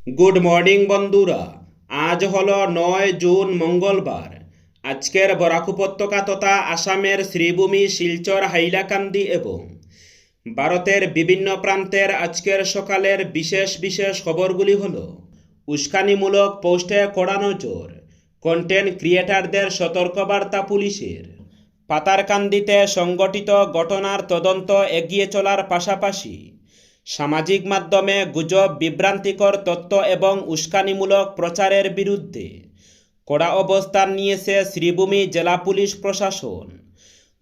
Good morning বন্ধুরা। আজ হলো 9 জুন মঙ্গলবার। আজকের বরাক উপত্যকা তথা আসামের শ্রীভূমি, শিলচর, হাইলাকান্দি এবং ভারতের বিভিন্ন প্রান্তের আজকের সকালের বিশেষ বিশেষ খবরগুলি হলো: উস্কানিমূলক পোস্টে কড়া নজর, কন্টেন্ট ক্রিয়েটারদের সতর্কবার্তা পুলিশের, পাতারকান্দিতে সংগঠিত ঘটনার তদন্ত এগিয়ে চলার পাশাপাশি সামাজিক মাধ্যমে গুজব, বিভ্রান্তিকর তথ্য এবং উস্কানিমূলক প্রচারের বিরুদ্ধে কড়া অবস্থান নিয়েছে শ্রীভূমি জেলা পুলিশ প্রশাসন।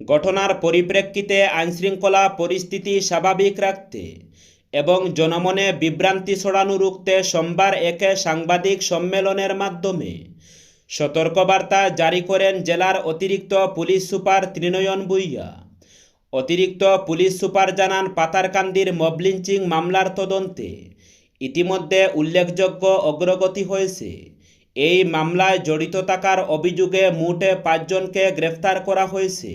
ঘটনার পরিপ্রেক্ষিতে আইনশৃঙ্খলা পরিস্থিতি স্বাভাবিক রাখতে এবং জনমনে বিভ্রান্তি ছড়ানো রুখতে সোমবার একে সাংবাদিক সম্মেলনের মাধ্যমে সতর্কবার্তা জারি করেন জেলার অতিরিক্ত পুলিশ সুপার ত্রিনয়ন ভূঁইয়া। অতিরিক্ত পুলিশ সুপার জানান, পাতারকান্দির মব লিঞ্চিং মামলার তদন্তে ইতিমধ্যে উল্লেখযোগ্য অগ্রগতি হয়েছে। এই মামলায় জড়িত থাকার অভিযোগে মোট 5 জনকে গ্রেফতার করা হয়েছে।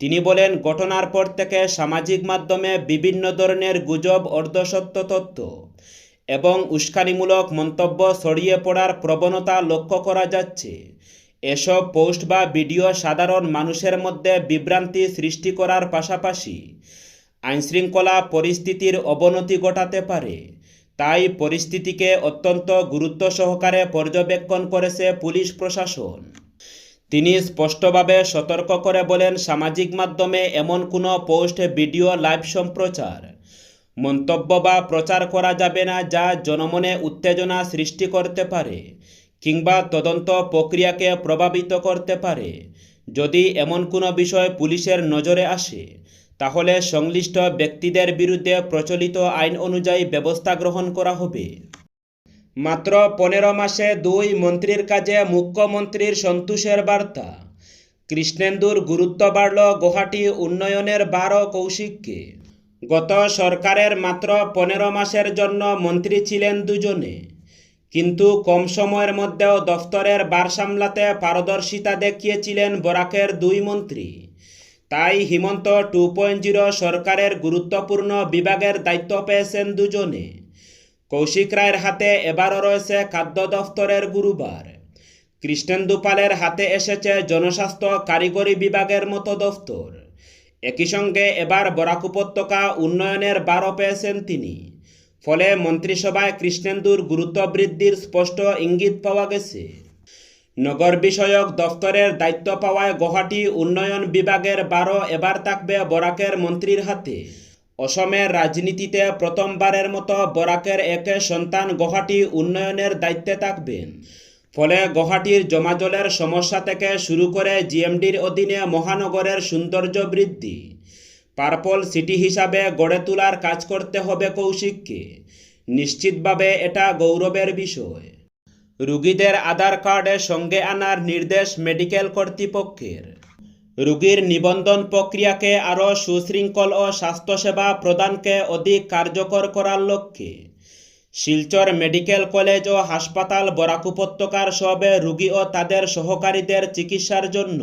তিনি বলেন, ঘটনার পর থেকে সামাজিক মাধ্যমে বিভিন্ন ধরনের গুজব, অর্ধসত্য তথ্য এবং উস্কানিমূলক মন্তব্য ছড়িয়ে পড়ার প্রবণতা লক্ষ্য করা যাচ্ছে। এসব পোস্ট বা ভিডিও সাধারণ মানুষের মধ্যে বিভ্রান্তি সৃষ্টি করার পাশাপাশি আইনশৃঙ্খলা পরিস্থিতির অবনতি ঘটাতে পারে। তাই পরিস্থিতিকে অত্যন্ত গুরুত্ব সহকারে পর্যবেক্ষণ করেছে পুলিশ প্রশাসন। তিনি স্পষ্টভাবে সতর্ক করে বলেন, সামাজিক মাধ্যমে এমন কোনো পোস্ট, ভিডিও, লাইভ সম্প্রচার, মন্তব্য বা প্রচার করা যাবে না যা জনমনে উত্তেজনা সৃষ্টি করতে পারে কিংবা তদন্ত প্রক্রিয়াকে প্রভাবিত করতে পারে। যদি এমন কোনো বিষয় পুলিশের নজরে আসে, তাহলে সংশ্লিষ্ট ব্যক্তিদের বিরুদ্ধে প্রচলিত আইন অনুযায়ী ব্যবস্থা গ্রহণ করা হবে। মাত্র 15 মাসে 2 মন্ত্রীর কাজে মুখ্যমন্ত্রীর সন্তোষের বার্তা। কৃষ্ণেন্দুর গুরুত্ব বাড়ল গুয়াহাটি উন্নয়নের 12 কৌশিককে। গত সরকারের মাত্র 15 মাসের জন্য মন্ত্রী ছিলেন 2 জনে, কিন্তু কম সময়ের মধ্যেও দফতরের ভার সামলাতে পারদর্শিতা দেখিয়েছিলেন বরাকের 2 মন্ত্রী। তাই হিমন্ত 2.0 সরকারের গুরুত্বপূর্ণ বিভাগের দায়িত্ব পেয়েছেন 2 জনে। কৌশিক রায়ের হাতে এবারও রয়েছে খাদ্য দফতরের গুরুবার। কৃষ্ণেন্দু পালের হাতে এসেছে জনস্বাস্থ্য কারিগরি বিভাগের মতো দফতর। একই সঙ্গে এবার বরাক উপত্যকা উন্নয়নের ভারও পেয়েছেন তিনি। ফলে মন্ত্রিসভায় কৃষ্ণেন্দুর গুরুত্ব বৃদ্ধির স্পষ্ট ইঙ্গিত পাওয়া গেছে। নগর বিষয়ক দফতরের দায়িত্ব পাওয়ায় গুয়াহাটি উন্নয়ন বিভাগের ভারও এবার থাকবে বরাকের মন্ত্রীর হাতে। অসমের রাজনীতিতে প্রথমবারের মতো বরাকের এক সন্তান গুয়াহাটি উন্নয়নের দায়িত্বে থাকবেন। ফলে গুয়াহাটির জমাজলের সমস্যা থেকে শুরু করে জিএমডির অধীনে মহানগরের সৌন্দর্য বৃদ্ধি, পার্পল সিটি হিসাবে গড়ে তোলার কাজ করতে হবে কৌশিককে। নিশ্চিতভাবে এটা গৌরবের বিষয়। রোগীদের আধার কার্ডে সঙ্গে আনার নির্দেশ মেডিকেল কর্তৃপক্ষের। রোগীর নিবন্ধন প্রক্রিয়াকে আরও সুশৃঙ্খল ও স্বাস্থ্যসেবা প্রদানকে অধিক কার্যকর করার লক্ষ্যে শিলচর মেডিকেল কলেজ ও হাসপাতাল বরাক উপত্যকার সব রোগী ও তাদের সহকারীদের চিকিৎসার জন্য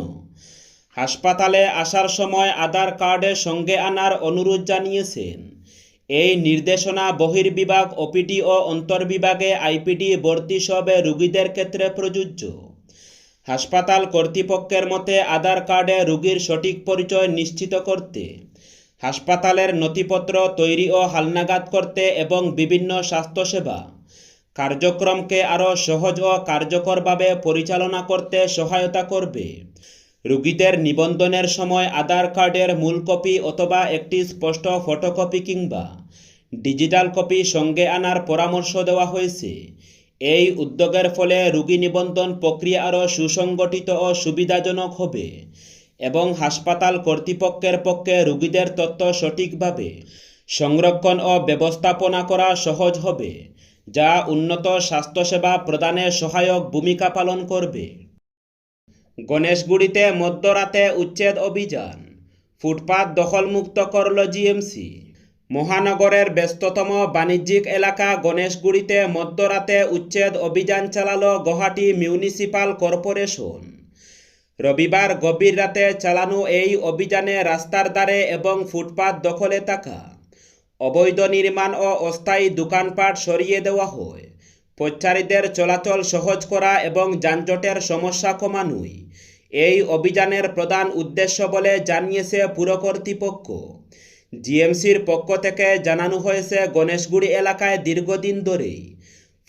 হাসপাতালে আসার সময় আধার কার্ডে সঙ্গে আনার অনুরোধ জানিয়েছেন। এই নির্দেশনা বহির্বিভাগ, ওপিডি ও অন্তর্বিভাগে আইপিডি ভর্তি সব রোগীদের ক্ষেত্রে প্রযোজ্য। হাসপাতাল কর্তৃপক্ষের মতে, আধার কার্ডে রোগীর সঠিক পরিচয় নিশ্চিত করতে, হাসপাতালের নথিপত্র তৈরি ও হালনাগাদ করতে এবং বিভিন্ন স্বাস্থ্যসেবা কার্যক্রমকে আরও সহজ ও কার্যকরভাবে পরিচালনা করতে সহায়তা করবে। রোগীদের নিবন্ধনের সময় আধার কার্ডের মূল কপি অথবা একটি স্পষ্ট ফটোকপি কিংবা ডিজিটাল কপি সঙ্গে আনার পরামর্শ দেওয়া হয়েছে। এই উদ্যোগের ফলে রোগী নিবন্ধন প্রক্রিয়া আরও সুসংগঠিত ও সুবিধাজনক হবে এবং হাসপাতাল কর্তৃপক্ষের পক্ষে রোগীদের তথ্য সঠিকভাবে সংরক্ষণ ও ব্যবস্থাপনা করা সহজ হবে, যা উন্নত স্বাস্থ্যসেবা প্রদানে সহায়ক ভূমিকা পালন করবে। গণেশগুড়িতে মধ্যরাতে উচ্ছেদ অভিযান, ফুটপাত দখলমুক্ত করল জিএমসি। মহানগরের ব্যস্ততম বাণিজ্যিক এলাকা গণেশগুড়িতে মধ্যরাতে উচ্ছেদ অভিযান চালালো গুয়াহাটি মিউনিসিপাল কর্পোরেশন। রবিবার গভীর রাতে চালানো এই অভিযানে রাস্তার ধারে এবং ফুটপাত দখলে থাকা অবৈধ নির্মাণ ও অস্থায়ী দোকানপাট সরিয়ে দেওয়া হয়। পথচারীদের চলাচল সহজ করা এবং যানজটের সমস্যা কমানোই এই অভিযানের প্রধান উদ্দেশ্য বলে জানিয়েছে পুর কর্তৃপক্ষ। জিএমসির পক্ষ থেকে জানানো হয়েছে, গণেশগুড়ি এলাকায় দীর্ঘদিন ধরেই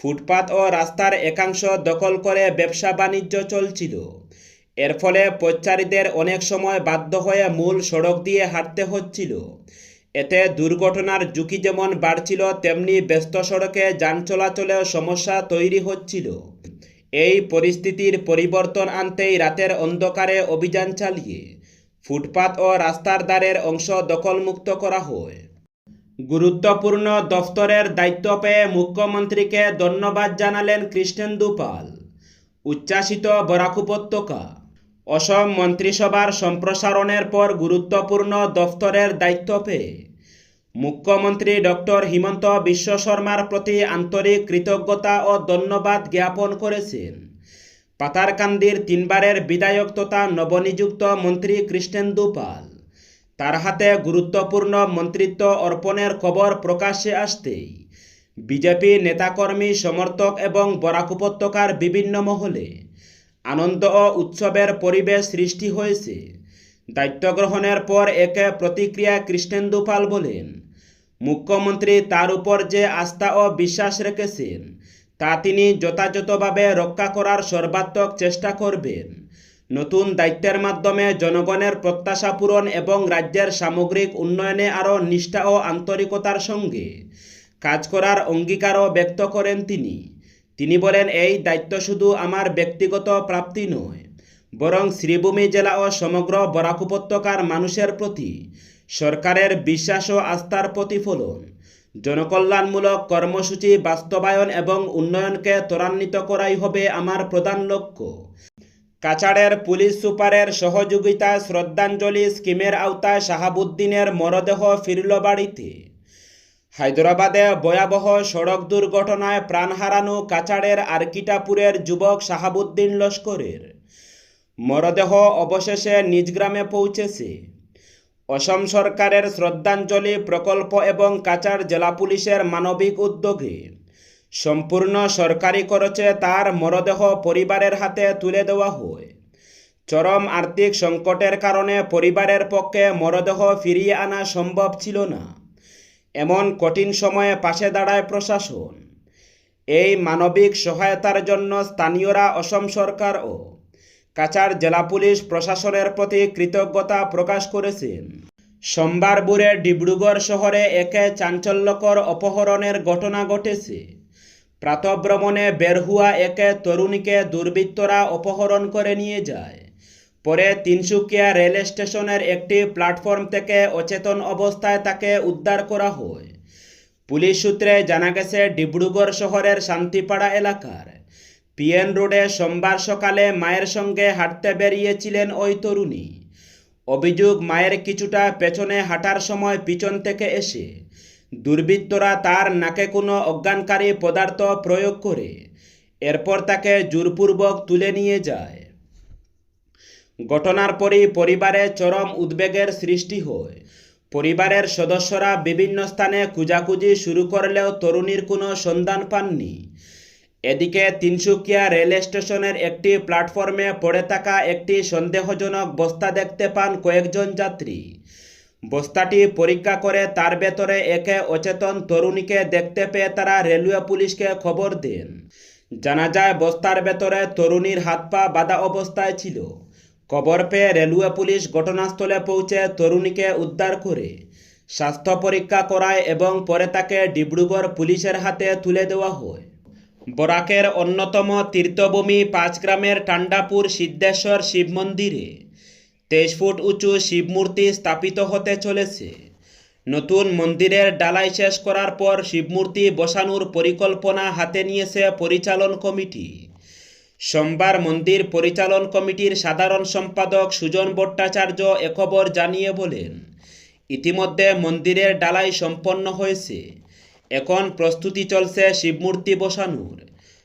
ফুটপাত ও রাস্তার একাংশ দখল করে ব্যবসা বাণিজ্য চলছিল। এর ফলে পথচারীদের অনেক সময় বাধ্য হয়ে মূল সড়ক দিয়ে হাঁটতে হচ্ছিল। এতে দুর্ঘটনার ঝুঁকি যেমন বাড়ছিল, তেমনি ব্যস্ত সড়কে যান চলাচলেও সমস্যা তৈরি হচ্ছিল। এই পরিস্থিতির পরিবর্তন আনতেই রাতের অন্ধকারে অভিযান চালিয়ে ফুটপাত ও রাস্তার ধারের অংশ দখলমুক্ত করা হয়। গুরুত্বপূর্ণ দফতরের দায়িত্ব পেয়ে মুখ্যমন্ত্রীকে ধন্যবাদ জানালেন কৃষ্ণেন্দু পাল। উচ্ছ্বাসিত বরাক উপত্যকা। অসম মন্ত্রিসভার সম্প্রসারণের পর গুরুত্বপূর্ণ দফতরের দায়িত্ব পেয়ে মুখ্যমন্ত্রী ডক্টর হিমন্ত বিশ্ব শর্মার প্রতি আন্তরিক কৃতজ্ঞতা ও ধন্যবাদ জ্ঞাপন করেছেন পাতারকান্দির 3 বারের বিধায়ক তথা নবনিযুক্ত মন্ত্রী কৃষ্ণেন্দু পাল। তার হাতে গুরুত্বপূর্ণ মন্ত্রিত্ব অর্পণের খবর প্রকাশ্যে আসতেই বিজেপি নেতাকর্মী, সমর্থক এবং বরাক উপত্যকার বিভিন্ন মহলে আনন্দ ও উৎসবের পরিবেশ সৃষ্টি হয়েছে। দায়িত্ব গ্রহণের পর একে প্রতিক্রিয়া কৃষ্ণেন্দু পাল বলেন, মুখ্যমন্ত্রী তার উপর যে আস্থা ও বিশ্বাস রেখেছেন তা তিনি যথাযথভাবে রক্ষা করার সর্বাত্মক চেষ্টা করবেন। নতুন দায়িত্বের মাধ্যমে জনগণের প্রত্যাশা পূরণ এবং রাজ্যের সামগ্রিক উন্নয়নে আরও নিষ্ঠা ও আন্তরিকতার সঙ্গে কাজ করার অঙ্গীকারও ব্যক্ত করেন তিনি বলেন, এই দায়িত্ব শুধু আমার ব্যক্তিগত প্রাপ্তি নয়, বরং শ্রীভূমি জেলা ও সমগ্র বরাক উপত্যকার মানুষের প্রতি সরকারের বিশ্বাস ও আস্থার প্রতিফলন। জনকল্যাণমূলক কর্মসূচি বাস্তবায়ন এবং উন্নয়নকে ত্বরান্বিত করাই হবে আমার প্রধান লক্ষ্য। কাছাড়ের পুলিশ সুপারের সহযোগিতায় শ্রদ্ধাঞ্জলি স্কিমের আওতায় শাহাবুদ্দিনের মরদেহ ফিরল বাড়িতে। হায়দরাবাদে ভয়াবহ সড়ক দুর্ঘটনায় প্রাণ হারানো কাছাড়ের আরকিটাপুরের যুবক শাহাবুদ্দিন লস্করের মরদেহ অবশেষে নিজ গ্রামে পৌঁছেছে। অসম সরকারের শ্রদ্ধাঞ্জলি প্রকল্প এবং কাছাড় জেলা পুলিশের মানবিক উদ্যোগে সম্পূর্ণ সরকারি খরচে তার মরদেহ পরিবারের হাতে তুলে দেওয়া হয়। চরম আর্থিক সংকটের কারণে পরিবারের পক্ষে মরদেহ ফিরিয়ে আনা সম্ভব ছিল না। এমন কঠিন সময়ে পাশে দাঁড়ায় প্রশাসন। এই মানবিক সহায়তার জন্য স্থানীয়রা অসম সরকার ও কাছাড় জেলা পুলিশ প্রশাসনের প্রতি কৃতজ্ঞতা প্রকাশ করেছেন। সোমবার ভোরে ডিব্রুগড় শহরে একে চাঞ্চল্যকর অপহরণের ঘটনা ঘটেছে। প্রাতঃভ্রমণে বের হওয়া একে তরুণীকে দুর্বৃত্তরা অপহরণ করে নিয়ে যায়। পরে তিনসুকিয়া রেল স্টেশনের একটি প্ল্যাটফর্ম থেকে অচেতন অবস্থায় তাকে উদ্ধার করা হয়। পুলিশ সূত্রে জানা গেছে, ডিব্রুগড় শহরের শান্তিপাড়া এলাকার পিএন রোডে সোমবার সকালে মায়ের সঙ্গে হাঁটতে বেরিয়েছিলেন ওই তরুণী। অভিযোগ, মায়ের কিছুটা পেছনে হাঁটার সময় পিছন থেকে এসে দুর্বৃত্তরা তার নাকে কোনো অজ্ঞানকারী পদার্থ প্রয়োগ করে এরপর তাকে জোরপূর্বক তুলে নিয়ে যায়। ঘটনার পরই পরিবারে চরম উদ্বেগের সৃষ্টি হয়। পরিবারের সদস্যরা বিভিন্ন স্থানে খোঁজাখুঁজি শুরু করলেও তরুণীর কোনো সন্ধান পাননি। এদিকে তিনসুকিয়া রেল স্টেশনের একটি প্ল্যাটফর্মে পড়ে থাকা একটি সন্দেহজনক বস্তা দেখতে পান কয়েকজন যাত্রী। বস্তাটি পরীক্ষা করে তার ভেতরে একে অচেতন তরুণীকে দেখতে পেয়ে তারা রেলওয়ে পুলিশকে খবর দেন। জানা যায়, বস্তার ভেতরে তরুণীর হাত পা বাঁধা অবস্থায় ছিল। খবর পেয়ে রেলওয়ে পুলিশ ঘটনাস্থলে পৌঁছে তরুণীকে উদ্ধার করে স্বাস্থ্য পরীক্ষা করায় এবং পরে তাকে ডিব্রুগড় পুলিশের হাতে তুলে দেওয়া হয়। বরাকের অন্যতম তীর্থভূমি 5 গ্রামের টান্ডাপুর সিদ্ধেশ্বর শিব মন্দিরে 23 ফুট উঁচু শিবমূর্তি স্থাপিত হতে চলেছে। নতুন মন্দিরের ডালাই শেষ করার পর শিবমূর্তি বসানোর পরিকল্পনা হাতে নিয়েছে পরিচালন কমিটি। সোমবার মন্দির পরিচালন কমিটির সাধারণ সম্পাদক সুজন ভট্টাচার্য এ খবর জানিয়ে বলেন, ইতিমধ্যে মন্দিরের ডালাই সম্পন্ন হয়েছে। এখন প্রস্তুতি চলছে শিবমূর্তি বসানোর।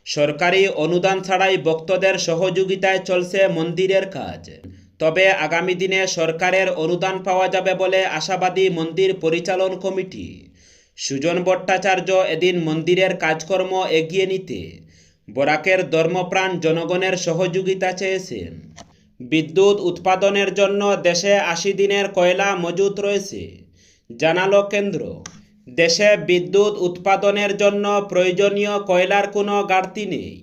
সরকারি অনুদান ছাড়াই ভক্তদের সহযোগিতায় চলছে মন্দিরের কাজ। তবে আগামী দিনে সরকারের অনুদান পাওয়া যাবে বলে আশাবাদী মন্দির পরিচালন কমিটি। সুজন ভট্টাচার্য এদিন মন্দিরের কাজকর্ম এগিয়ে নিতে বরাকের ধর্মপ্রাণ জনগণের সহযোগিতা চেয়েছেন। বিদ্যুৎ উৎপাদনের জন্য দেশে ৮০ দিনের কয়লা মজুত রয়েছে, জানালো কেন্দ্র। দেশে বিদ্যুৎ উৎপাদনের জন্য প্রয়োজনীয় কয়লার কোনো ঘাটতি নেই।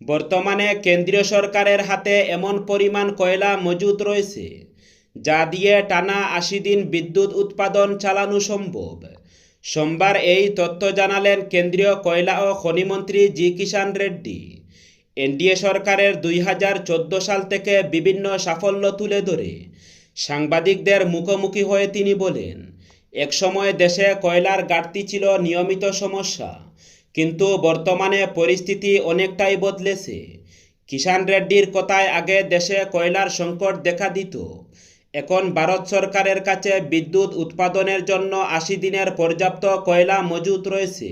বর্তমানে কেন্দ্রীয় সরকারের হাতে এমন পরিমাণ কয়লা মজুত রয়েছে যা দিয়ে টানা ৮০ দিন বিদ্যুৎ উৎপাদন চালানো সম্ভব। সোমবার এই তথ্য জানালেন কেন্দ্রীয় কয়লা ও খনিমন্ত্রী জি কিষাণ রেড্ডি। এনডিএ সরকারের ২০১৪ সাল থেকে বিভিন্ন সাফল্য তুলে ধরে সাংবাদিকদের মুখোমুখি হয়ে তিনি বলেন, একসময় দেশে কয়লার ঘাটতি ছিল নিয়মিত সমস্যা, কিন্তু বর্তমানে পরিস্থিতি অনেকটাই বদলেছে। কিষাণ রেড্ডির কথায় আগে দেশে কয়লার সংকট দেখা দিত। এখন ভারত সরকারের কাছে বিদ্যুৎ উৎপাদনের জন্য ৮০ দিনের পর্যাপ্ত কয়লা মজুত রয়েছে।